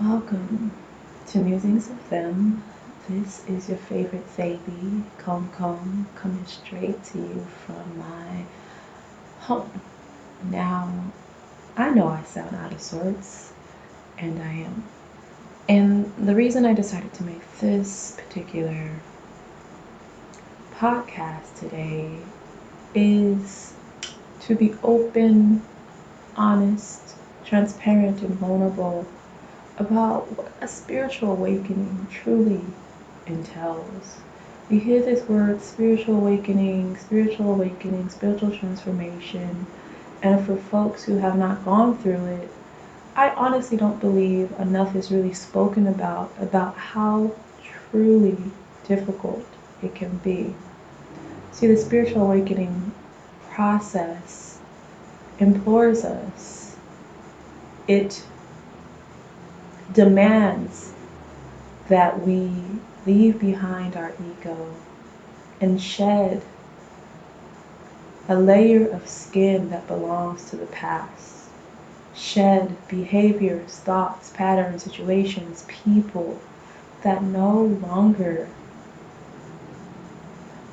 Welcome to Musings of Them. This is your favorite Fabi, coming straight to you from my home. Now, I know I sound out of sorts, and I am. And the reason I decided to make this particular podcast today is to be open, honest, transparent, and vulnerable about what a spiritual awakening truly entails. We hear this word spiritual awakening, spiritual transformation, and for folks who have not gone through it, I honestly don't believe enough is really spoken about how truly difficult it can be. See, the spiritual awakening process implores us. It demands that we leave behind our ego and shed a layer of skin that belongs to the past. Shed behaviors, thoughts, patterns, situations, people that no longer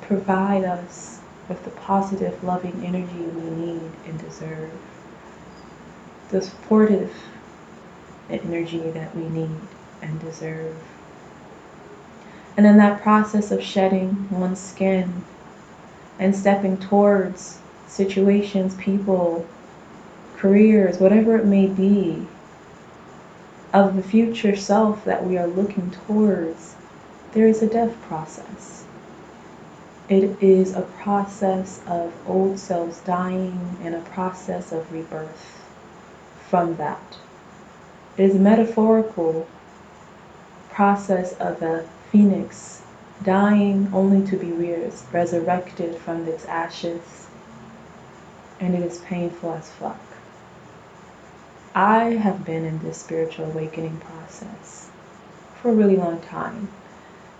provide us with the positive, loving energy we need and deserve. The supportive energy that we need and deserve. And in that process of shedding one's skin and stepping towards situations, people, careers, whatever it may be, of the future self that we are looking towards, there is a death process. It is a process of old selves dying and a process of rebirth from that. It is a metaphorical process of a phoenix dying only to be resurrected from its ashes, and it is painful as fuck. I have been in this spiritual awakening process for a really long time,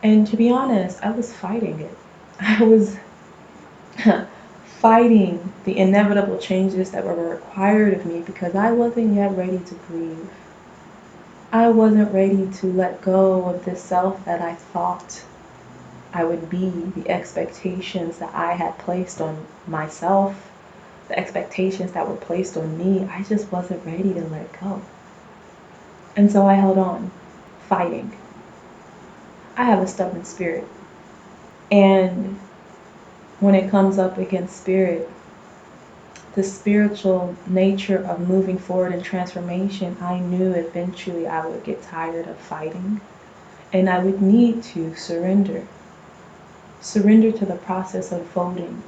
and to be honest, I was fighting it. I was fighting the inevitable changes that were required of me because I wasn't yet ready to grieve. I wasn't ready to let go of the self that I thought I would be, the expectations that I had placed on myself, the expectations that were placed on me. I just wasn't ready to let go. And so I held on, fighting. I have a stubborn spirit. And when it comes up against spirit, the spiritual nature of moving forward in transformation, I knew eventually I would get tired of fighting and I would need to surrender to the process unfolding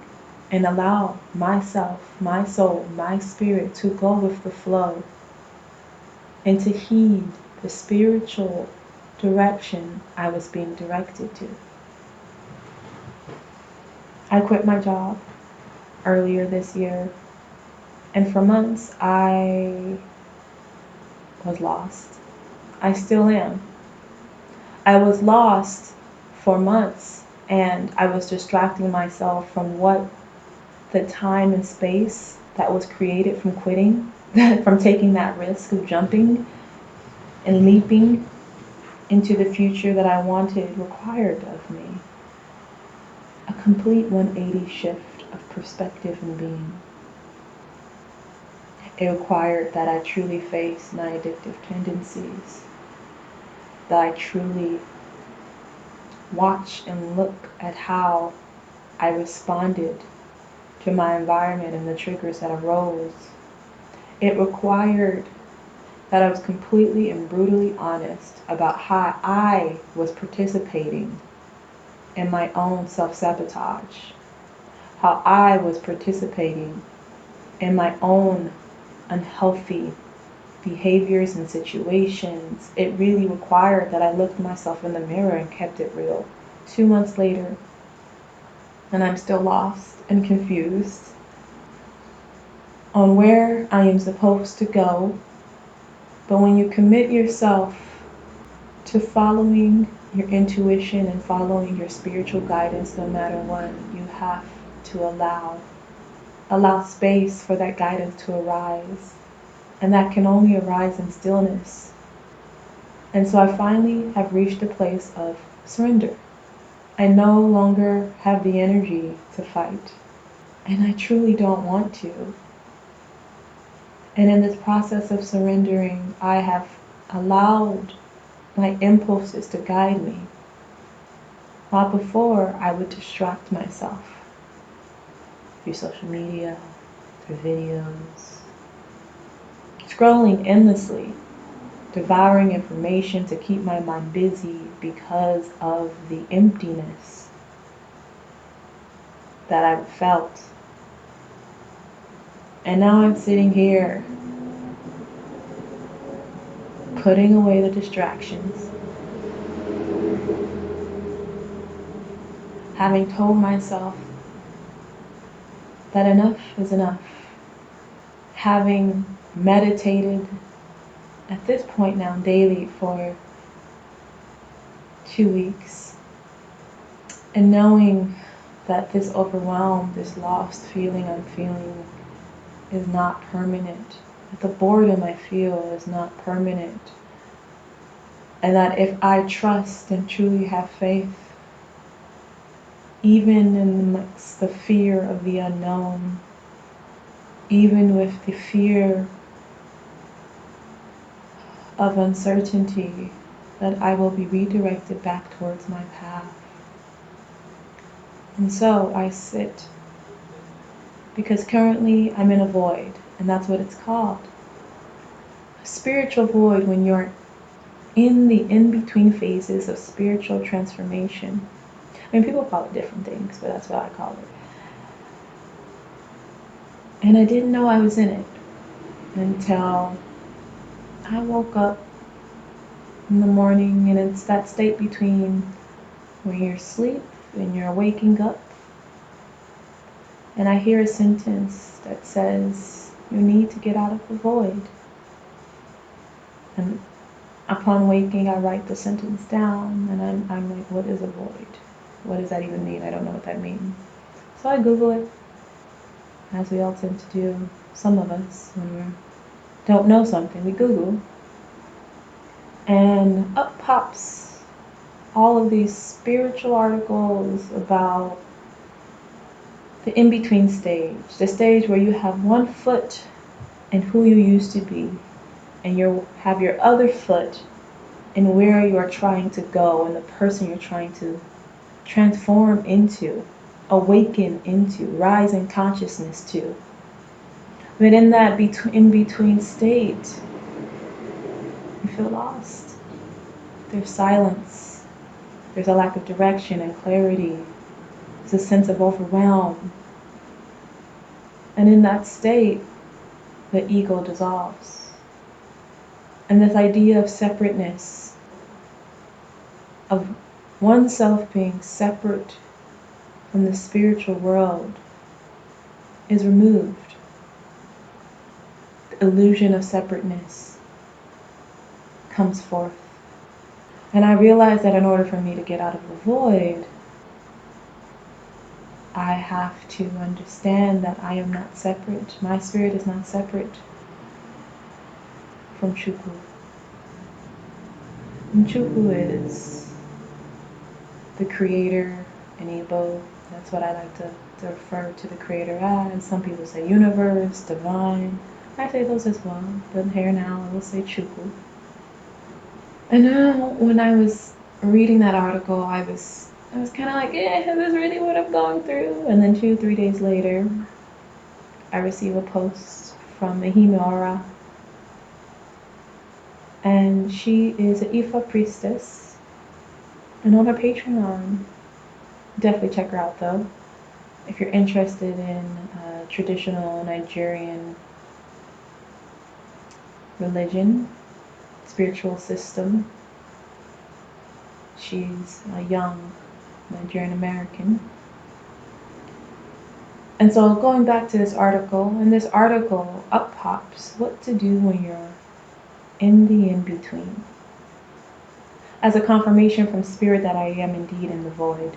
and allow myself, my soul, my spirit to go with the flow and to heed the spiritual direction I was being directed to. I quit my job earlier this year, and for months I was lost. I still am. I was lost for months, and I was distracting myself from what the time and space that was created from quitting, from taking that risk of jumping and leaping into the future that I wanted required of me. A complete 180 shift of perspective and being. It required that I truly face my addictive tendencies, that I truly watch and look at how I responded to my environment and the triggers that arose. It required that I was completely and brutally honest about how I was participating in my own self-sabotage, how I was participating in my own unhealthy behaviors and situations. It really required that I looked myself in the mirror and kept it real. 2 months later, and I'm still lost and confused on where I am supposed to go. But when you commit yourself to following your intuition and following your spiritual guidance, no matter what, you have to allow space for that guidance to arise. And that can only arise in stillness. And so I finally have reached a place of surrender. I no longer have the energy to fight, and I truly don't want to. And in this process of surrendering, I have allowed my impulses to guide me. While before, I would distract myself through social media, through videos, scrolling endlessly, devouring information to keep my mind busy because of the emptiness that I felt. And now I'm sitting here, putting away the distractions, having told myself that enough is enough, having meditated at this point now daily for 2 weeks, and knowing that this overwhelm, this lost feeling I'm feeling is not permanent, that the boredom I feel is not permanent, and that if I trust and truly have faith, even amidst the fear of the unknown, even with the fear of uncertainty, that I will be redirected back towards my path. And so I sit, because currently I'm in a void, and that's what it's called. A spiritual void, when you're in the in-between phases of spiritual transformation. I mean, people call it different things, but that's what I call it. And I didn't know I was in it until I woke up in the morning, and it's that state between when you're asleep and you're waking up, and I hear a sentence that says, you need to get out of the void. And upon waking, I write the sentence down, and I'm like, what is a void? What does that even mean? I don't know what that means. So I Google it, as we all tend to do, some of us, when we don't know something, we Google. And up pops all of these spiritual articles about the in-between stage, the stage where you have one foot in who you used to be, and you have your other foot in where you are trying to go and the person you're trying to transform into, awaken into, rise in consciousness to. But in that in-between state, you feel lost. There's silence. There's a lack of direction and clarity. There's a sense of overwhelm. And in that state, the ego dissolves. And this idea of separateness, of oneself being separate from the spiritual world, is removed. The illusion of separateness comes forth. And I realized that in order for me to get out of the void, I have to understand that I am not separate. My spirit is not separate from Chukwu. And Chukwu is the creator in Igbo. That's what I like to refer to the creator as. Some people say universe, divine. I say those as well, but here now I will say Chukwu. And now when I was reading that article, I was kind of like, is this really what I'm going through? And then 2-3 days later, I receive a post from Ehime, and she is an Ifa priestess, and on her Patreon, definitely check her out though, if you're interested in traditional Nigerian religion, spiritual system. She's a young Nigerian American. And so going back to this article, in this article up pops what to do when you're in the in-between, as a confirmation from spirit that I am indeed in the void.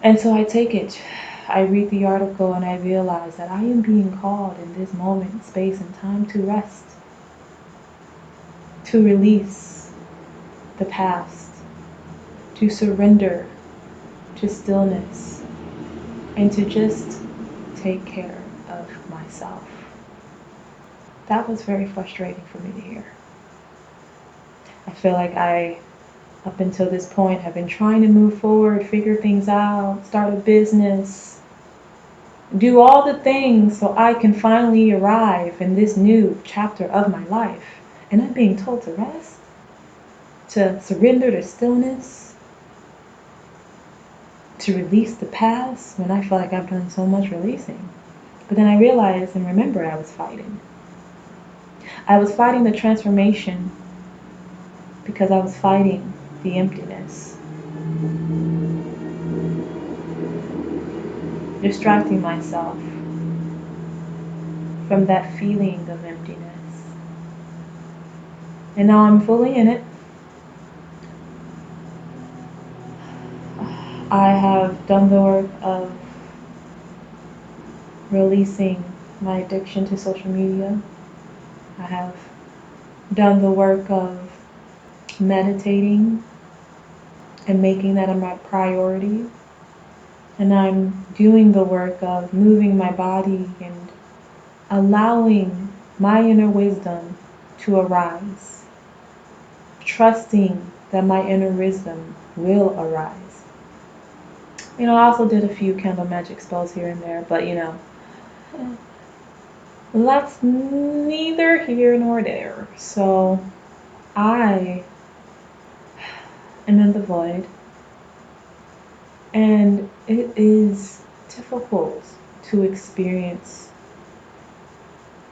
And so I take it, I read the article, and I realize that I am being called in this moment, space, and time to rest. to release the past, to surrender to stillness, and to just take care of myself. That was very frustrating for me to hear. I feel like up until this point, have been trying to move forward, figure things out, start a business, do all the things so I can finally arrive in this new chapter of my life. And I'm being told to rest, to surrender to stillness, to release the past when I feel like I've done so much releasing. But then I realized and remembered I was fighting. I was fighting the transformation because I was fighting the emptiness. Distracting myself from that feeling of emptiness. And now I'm fully in it. I have done the work of releasing my addiction to social media. I have done the work of meditating and making that a priority. And I'm doing the work of moving my body and allowing my inner wisdom to arise. Trusting that my inner wisdom will arise. I also did a few candle magic spells here and there, but that's neither here nor there. So I am in the void, and it is difficult to experience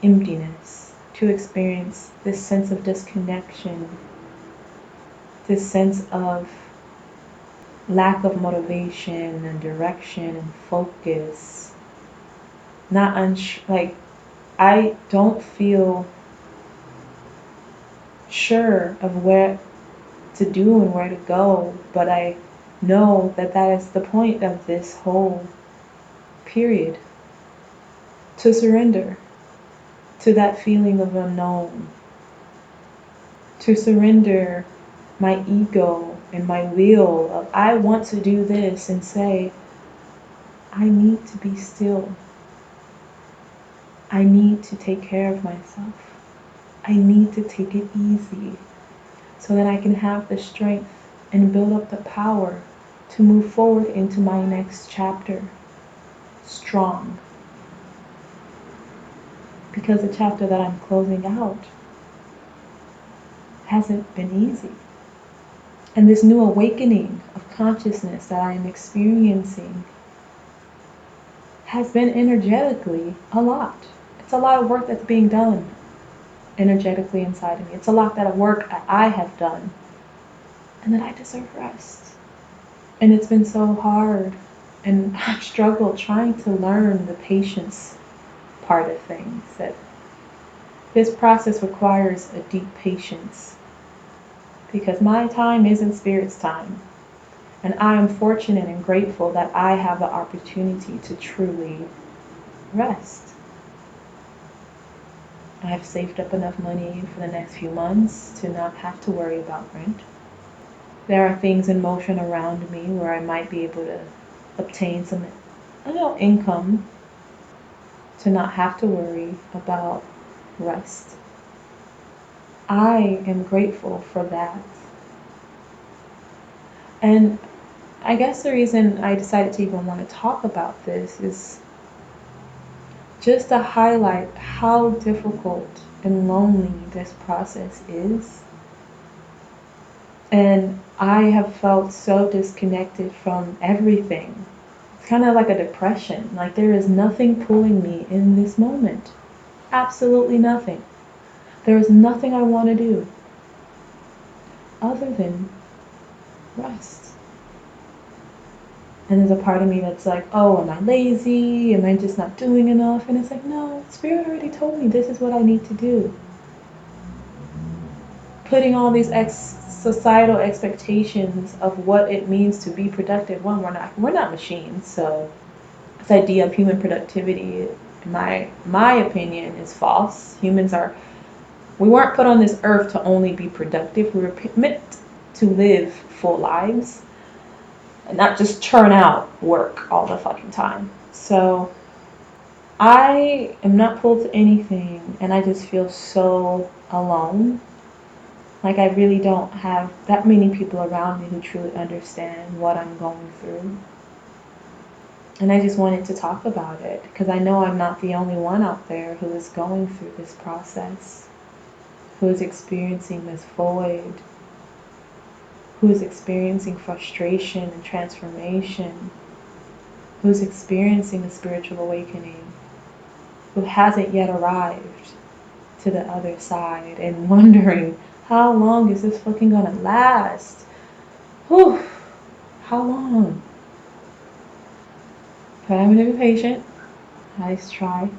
emptiness, to experience this sense of disconnection, this sense of lack of motivation and direction and focus. I don't feel sure of where to do and where to go, but I know that that is the point of this whole period. To surrender to that feeling of unknown. To surrender my ego and my will of I want to do this and say, I need to be still. I need to take care of myself. I need to take it easy so that I can have the strength and build up the power to move forward into my next chapter strong. Because the chapter that I'm closing out hasn't been easy. And this new awakening of consciousness that I am experiencing has been energetically a lot. It's a lot of work that's being done energetically inside of me. It's a lot of work that I have done. And that I deserve rest. And it's been so hard. And I've struggled trying to learn the patience part of things. That this process requires a deep patience. Because my time isn't Spirit's time. And I am fortunate and grateful that I have the opportunity to truly rest. I have saved up enough money for the next few months to not have to worry about rent. There are things in motion around me where I might be able to obtain some income to not have to worry about rest. I am grateful for that. And I guess the reason I decided to even want to talk about this is just to highlight how difficult and lonely this process is. And I have felt so disconnected from everything. It's kind of like a depression. Like there is nothing pulling me in this moment. Absolutely nothing. There is nothing I want to do other than rest. And there's a part of me that's like, oh, am I lazy? Am I just not doing enough? And it's like, no, Spirit already told me this is what I need to do. Putting all these societal expectations of what it means to be productive. One, we're not machines, so this idea of human productivity, in my opinion, is false. We weren't put on this earth to only be productive. We were meant to live full lives and not just churn out work all the fucking time. So I am not pulled to anything, and I just feel so alone. Like I really don't have that many people around me who truly understand what I'm going through. And I just wanted to talk about it because I know I'm not the only one out there who is going through this process, who is experiencing this void, who is experiencing frustration and transformation, who is experiencing a spiritual awakening, who hasn't yet arrived to the other side and wondering, how long is this fucking gonna last? Whew, how long? But I'm gonna be patient. I just try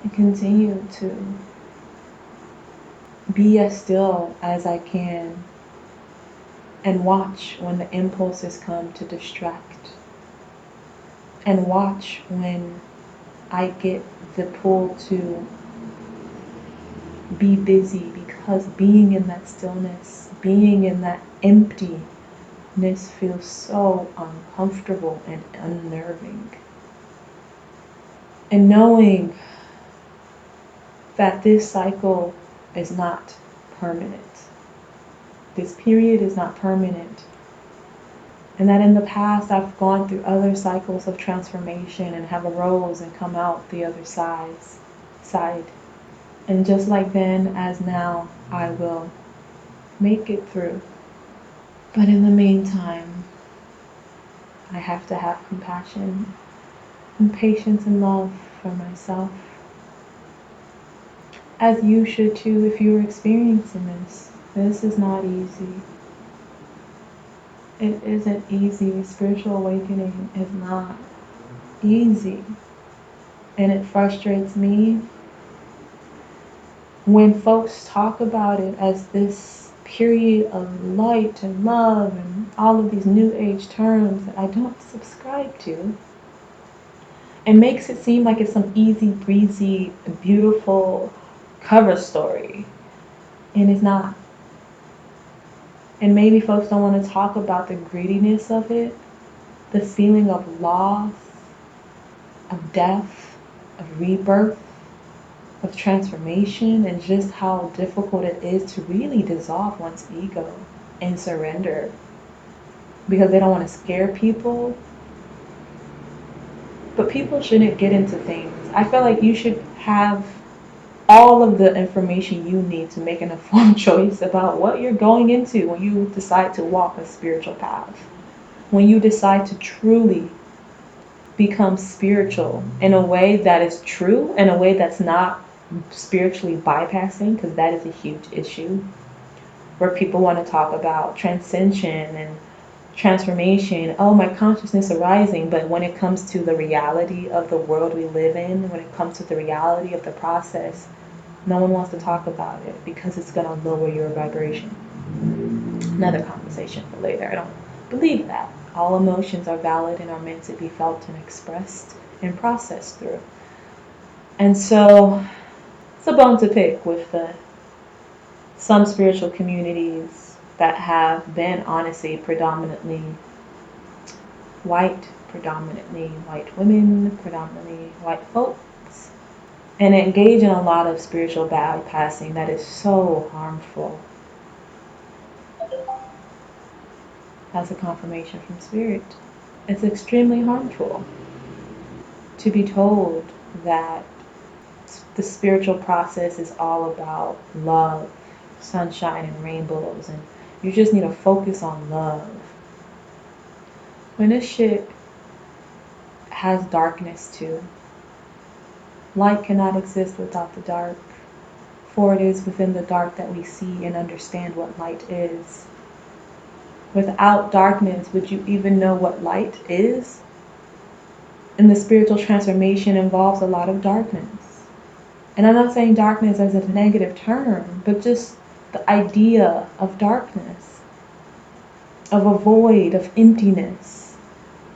and continue to be as still as I can and watch when the impulses come to distract, and watch when I get the pull to be busy, because being in that stillness, being in that emptiness feels so uncomfortable and unnerving. And knowing that this cycle is not permanent, this period is not permanent, and that in the past I've gone through other cycles of transformation and have arose and come out the other side. And just like then as now, I will make it through. But in the meantime, I have to have compassion and patience and love for myself. As you should too if you're experiencing this. This is not easy. It isn't easy. Spiritual awakening is not easy. And it frustrates me when folks talk about it as this period of light and love and all of these new age terms that I don't subscribe to. It makes it seem like it's some easy breezy, beautiful cover story. And it's not. And maybe folks don't want to talk about the grittiness of it, the feeling of loss, of death, of rebirth, of transformation, and just how difficult it is to really dissolve one's ego and surrender, because they don't want to scare people. But people shouldn't get into things. I feel like you should have all of the information you need to make an informed choice about what you're going into when you decide to walk a spiritual path, when you decide to truly become spiritual in a way that is true, in a way that's not spiritually bypassing, because that is a huge issue where people want to talk about transcension and transformation. Oh, my consciousness arising. But when it comes to the reality of the world we live in, when it comes to the reality of the process, no one wants to talk about it because it's going to lower your vibration. Another conversation for later. I don't believe that. All emotions are valid and are meant to be felt and expressed and processed through. And so it's a bone to pick with some spiritual communities that have been honestly predominantly white women, predominantly white folks, and engage in a lot of spiritual bypassing that is so harmful. That's a confirmation from spirit. It's extremely harmful to be told that the spiritual process is all about love, sunshine, and rainbows, and you just need to focus on love. When this shit has darkness too. Light cannot exist without the dark, for it is within the dark that we see and understand what light is. Without darkness, would you even know what light is? And the spiritual transformation involves a lot of darkness. And I'm not saying darkness as a negative term, but just the idea of darkness, of a void, of emptiness.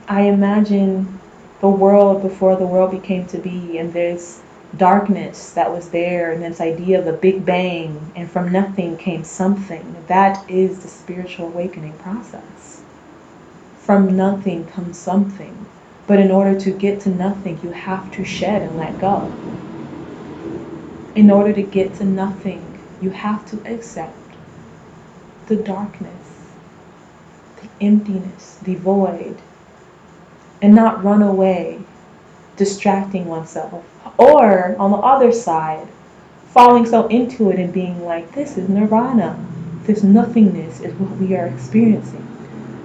I imagine the world before the world became to be, and there's darkness that was there, and this idea of a big bang, and from nothing came something. That is the spiritual awakening process. From nothing comes something. But in order to get to nothing, you have to shed and let go. In order to get to nothing, you have to accept the darkness, the emptiness, the void, and not run away, distracting oneself. Or, on the other side, falling so into it and being like, this is nirvana. This nothingness is what we are experiencing.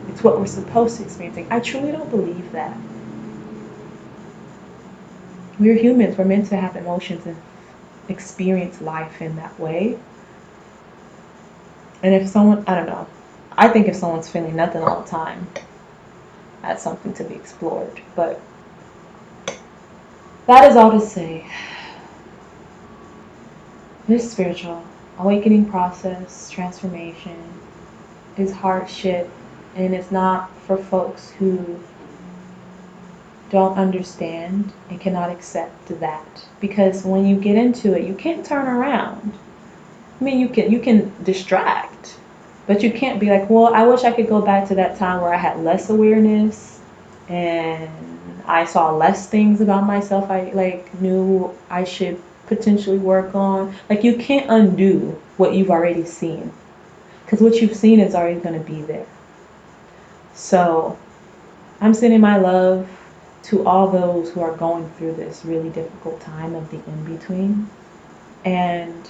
It's what we're supposed to experience. I truly don't believe that. We're humans. We're meant to have emotions and experience life in that way. And if someone, I don't know, I think if someone's feeling nothing all the time, that's something to be explored. But that is all to say, this spiritual awakening process, transformation, is hard shit. And it's not for folks who don't understand and cannot accept that. Because when you get into it, you can't turn around. I mean, you can distract, but you can't be like, well, I wish I could go back to that time where I had less awareness and I saw less things about myself I knew I should potentially work on. Like, you can't undo what you've already seen, because what you've seen is already going to be there. So I'm sending my love to all those who are going through this really difficult time of the in-between. And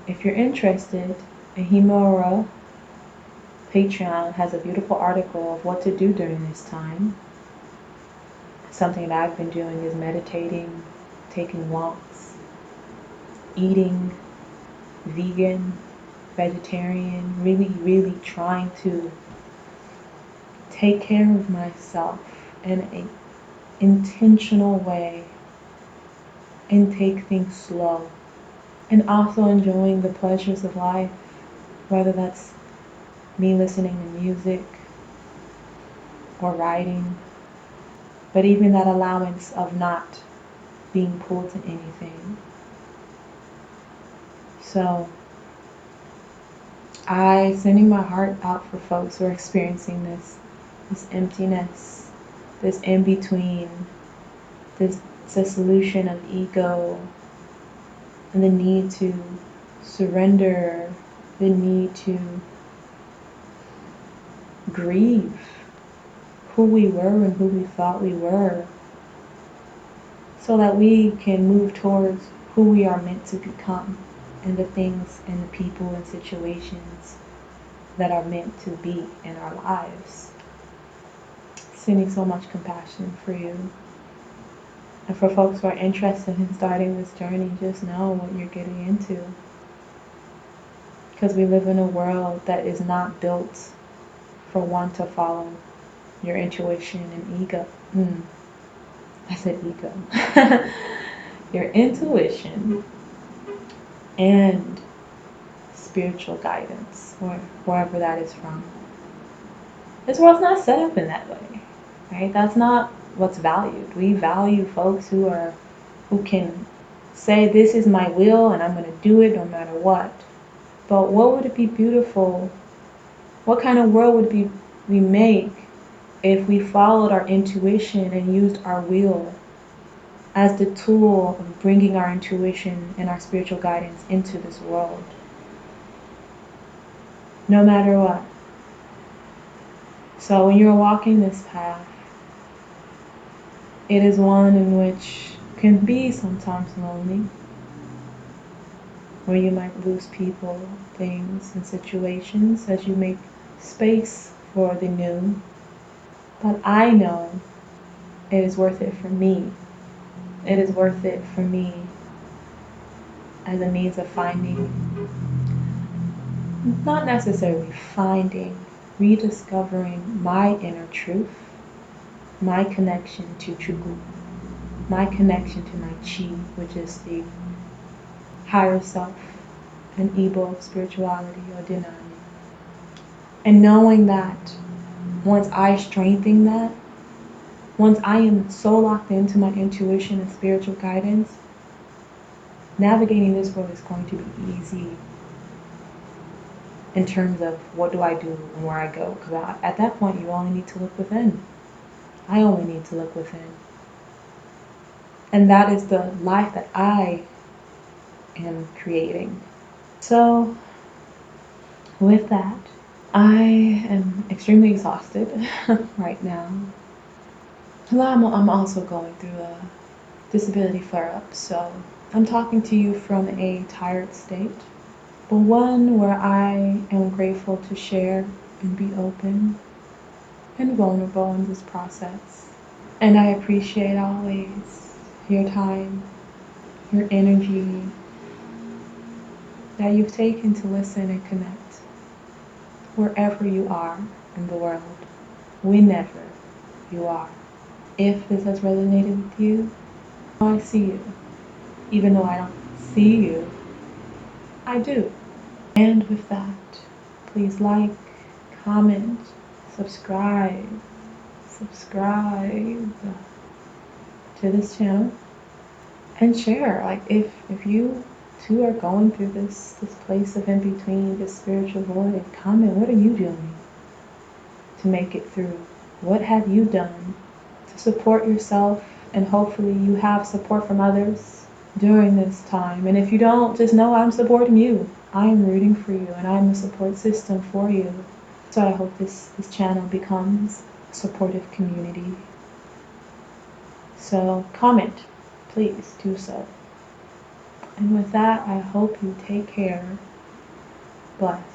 if you're interested, Ahimura Patreon has a beautiful article of what to do during this time. Something that I've been doing is meditating, taking walks, eating vegan, vegetarian, really trying to take care of myself in an intentional way and take things slow. And also enjoying the pleasures of life, whether that's me listening to music or writing, but even that allowance of not being pulled to anything. So I sending my heart out for folks who are experiencing this emptiness, this in-between, this dissolution of ego, and the need to surrender, the need to grieve who we were and who we thought we were, so that we can move towards who we are meant to become and the things and the people and situations that are meant to be in our lives. Sending so much compassion for you. And for folks who are interested in starting this journey, just know what you're getting into. Because we live in a world that is not built for one to follow your intuition and ego. I said ego. Your intuition and spiritual guidance, or wherever that is from. This world's not set up in that way, right? That's not what's valued. We value folks who can say, this is my will and I'm going to do it no matter what. But what would it be beautiful? What kind of world would we make if we followed our intuition and used our will as the tool of bringing our intuition and our spiritual guidance into this world? No matter what. So when you're walking this path, it is one in which can be sometimes lonely, where you might lose people, things, and situations as you make space for the new. But I know it is worth it for me. It is worth it for me as a means of finding, not necessarily finding, rediscovering my inner truth, my connection to Chugu, my connection to my Chi, which is the higher self, an Igbo of spirituality, or Denani. And knowing that once I strengthen that, once I am so locked into my intuition and spiritual guidance, navigating this world is going to be easy in terms of what do I do and where I go. Because at that point, you only need to look within. I only need to look within. And that is the life that I am creating. So, with that, I am extremely exhausted right now. I'm also going through a disability flare-up, so I'm talking to you from a tired state, but one where I am grateful to share and be open and vulnerable in this process. And I appreciate always your time, your energy that you've taken to listen and connect wherever you are in the world, whenever you are. If this has resonated with you, I see you. Even though I don't see you, I do. And with that, please like, comment, subscribe to this channel, and share. Like if you too are going through this place of in between, this spiritual void, comment, what are you doing to make it through? What have you done to support yourself? And hopefully you have support from others during this time. And if you don't, just know I'm supporting you. I am rooting for you, and I'm a support system for you. So I hope this channel becomes a supportive community. So comment, please do so. And with that, I hope you take care. Bless.